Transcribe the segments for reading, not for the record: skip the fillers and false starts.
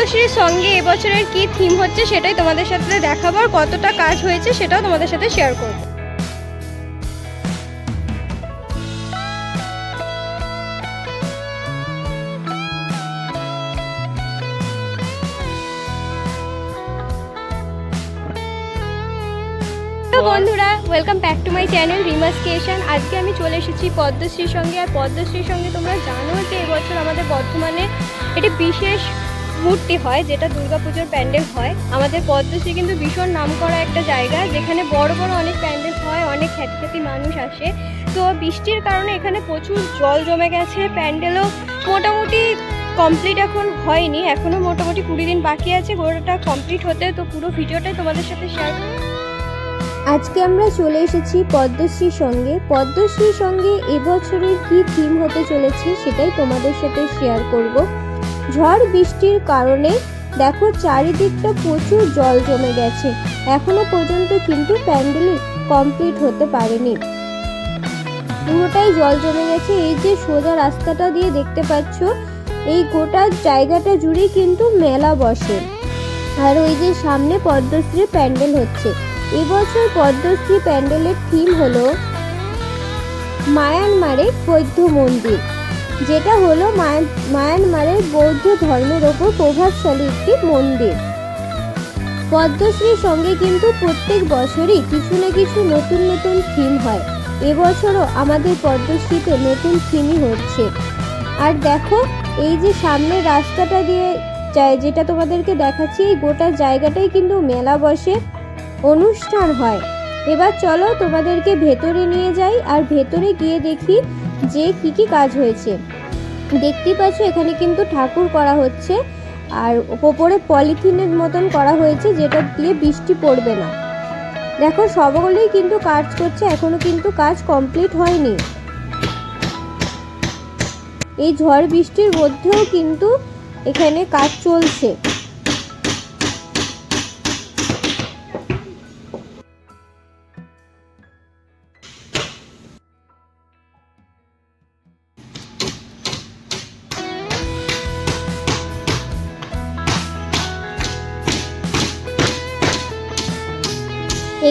পদ্মশ্রীর সঙ্গে এবছরের কি থিম হচ্ছে সেটাই তোমাদের সাথে দেখাবো, আর কতটা কাজ হয়েছে সেটাও তোমাদের সাথে শেয়ার করবো। বন্ধুরা, welcome back to my channel রিমাস creation. আজকে আমি চলে এসেছি পদ্মশ্রীর সঙ্গে। আর পদ্মশ্রীর সঙ্গে তোমরা জানো যে এবছর আমাদের বর্ধমানে একটি বিশেষ মূর্তি হয়, যেটা দুর্গাপুজোর প্যান্ডেল হয়। আমাদের পদ্মশ্রী কিন্তু ভীষণ নামকরা একটা জায়গা, যেখানে বড় বড় অনেক প্যান্ডেল হয়, অনেক খ্যাতি মানুষ আসে। তো বৃষ্টির কারণে এখানে প্রচুর জল জমে গেছে। প্যান্ডেলও মোটামুটি কমপ্লিট এখন হয়নি, এখনও মোটামুটি 20 দিন বাকি আছে গোটাটা কমপ্লিট হতে। তো পুরো ভিডিওটাই তোমাদের সাথে শেয়ার করব। আজকে আমরা চলে এসেছি পদ্মশ্রীর সঙ্গে। পদ্মশ্রীর সঙ্গে এবছরের কি থিম হতে চলেছে সেটাই তোমাদের সাথে শেয়ার করব। ঝড় বৃষ্টির কারণে দেখো চারিদিকটা প্রচুর জল জমে গেছে, এখনো পর্যন্ত কিন্তু প্যান্ডেল কমপ্লিট হতে পারেনি, পুরোটাই জল জমে গেছে। এই যে সোজা রাস্তাটা দিয়ে দেখতে পাচ্ছ, এই গোটা জায়গাটা জুড়ে কিন্তু মেলা বসে। আর ওই যে সামনে পদ্মশ্রী প্যান্ডেল হচ্ছে। এবছর পদ্মশ্রী প্যান্ডেলের থিম হলো মায়ানমারের বৌদ্ধ মন্দির, যেটা হলো মায়ানমারের বৌদ্ধ ধর্মের ওপর প্রভাবশালী একটি মন্দির। পদ্মশ্রীর সঙ্গে কিন্তু প্রত্যেক বছরই কিছু না কিছু নতুন নতুন থিম হয়। এবছরও আমাদের পদ্মশ্রীতে নতুন থিমই হচ্ছে। আর দেখো এই যে সামনের রাস্তাটা দিয়ে যেটা তোমাদেরকে দেখাচ্ছি, এই গোটা জায়গাটাই কিন্তু মেলা বসে, অনুষ্ঠান হয়। এবার চলো তোমাদেরকে ভেতরে নিয়ে যাই, আর ভেতরে গিয়ে দেখি যে কি কি কাজ হয়েছে। দেখতেই পাচ্ছ এখানে কিন্তু ঠাকুর করা হচ্ছে, আর ওপরে পলিথিনের মতন করা হয়েছে, যেটা দিয়ে বৃষ্টি পড়বে না। দেখো সবগুলোই কিন্তু কাজ করছে, এখনো কিন্তু কাজ কমপ্লিট হয়নি। এই ঝড় বৃষ্টির মধ্যেও কিন্তু এখানে কাজ চলছে।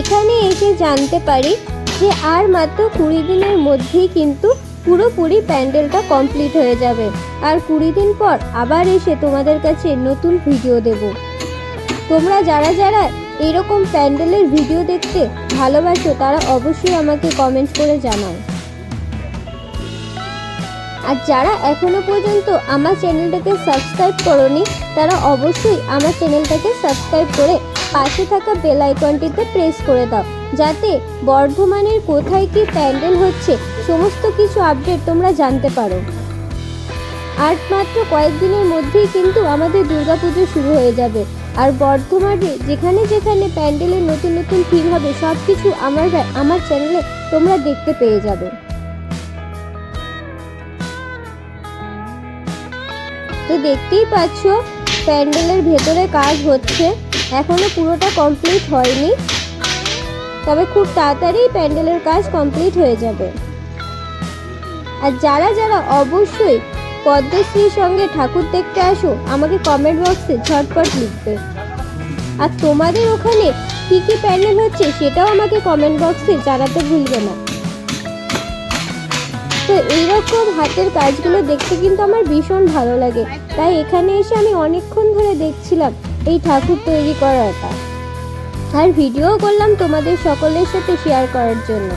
এখানে এসে জানতে পারি যে আর মাত্র 20 দিনের মধ্যেই কিন্তু পুরোপুরি প্যান্ডেলটা কমপ্লিট হয়ে যাবে। আর 20 দিন পর আবার এসে তোমাদের কাছে নতুন ভিডিও দেব। তোমরা যারা যারা এরকম প্যান্ডেলের ভিডিও দেখতে ভালোবাসো তারা অবশ্যই আমাকে কমেন্ট করে জানাও। আর যারা এখনো পর্যন্ত আমার চ্যানেলটাকে সাবস্ক্রাইব করোনি তারা অবশ্যই আমার চ্যানেলটাকে সাবস্ক্রাইব করে পাশে থাকা বেল আইকনটিতে প্রেস করে দাও, যাতে বর্ধমানের কোথায় কি প্যান্ডেল হচ্ছে সমস্ত কিছু আপডেট তোমরা জানতে পারো। আর মাত্র কয়েকদিনের মধ্যেই কিন্তু আমাদের দুর্গাপুজো শুরু হয়ে যাবে। আর বর্ধমানে যেখানে যেখানে প্যান্ডেলের নতুন নতুন থিম হবে সব কিছু আমার চ্যানেলে তোমরা দেখতে পেয়ে যাবে। তো দেখতেই পাচ্ছ প্যান্ডেলের ভেতরে কাজ হচ্ছে, এখনো পুরোটা কমপ্লিট হয়নি, তবে খুব তাড়াতাড়ি প্যান্ডেলের কাজ কমপ্লিট হয়ে যাবে। আর যারা যারা অবশ্যই পদ্মশ্রীর সঙ্গে ঠাকুর দেখতে আসো আমাকে কমেন্ট বক্সে ঝটপট লিখবে। আর তোমাদের ওখানে কী কী প্যান্ডেল হচ্ছে সেটাও আমাকে কমেন্ট বক্সে জানাতে ভুলবে না। তো এইরকম হাতের কাজগুলো দেখতে কিন্তু আমার ভীষণ ভালো লাগে, তাই এখানে এসে আমি অনেকক্ষণ ধরে দেখছিলাম এই ঠাকুর তৈরি করাটা, আর ভিডিও করলাম তোমাদের সকলের সাথে শেয়ার করার জন্য।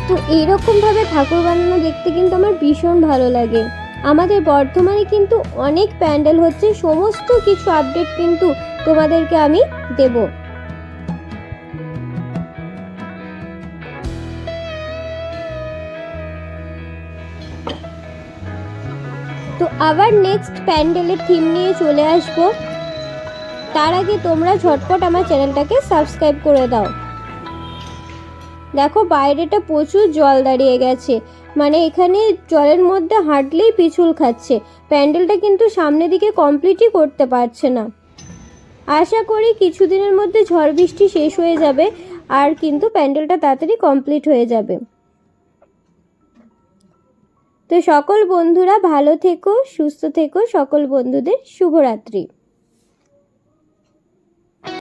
তো এইরকমভাবে ঠাকুর বানানো দেখতে কিন্তু আমার ভীষণ ভালো লাগে। আমাদের বর্ধমানে কিন্তু অনেক প্যান্ডেল হচ্ছে, সমস্ত কিছু আপডেট কিন্তু তোমাদেরকে আমি দেব। তো আবার নেক্সট প্যান্ডেলের থিম নিয়ে চলে আসবো। তার আগে তোমরা ঝটপট আমার চ্যানেলটাকে সাবস্ক্রাইব করে দাও। দেখো বাইরেটা প্রচুর জল দাঁড়িয়ে গেছে, মানে এখানে জলের মধ্যে হাঁটলেই পিছল খাচ্ছে। প্যান্ডেলটা কিন্তু সামনের দিকে কমপ্লিটই করতে পারছে না। আশা করি কিছুদিনের মধ্যে ঝড় বৃষ্টি শেষ হয়ে যাবে আর কিন্তু প্যান্ডেলটা তাড়াতাড়ি কমপ্লিট হয়ে যাবে। তো সকল বন্ধুরা ভালো থেকো, সুস্থ থেকো। সকল বন্ধুদের শুভরাত্রি।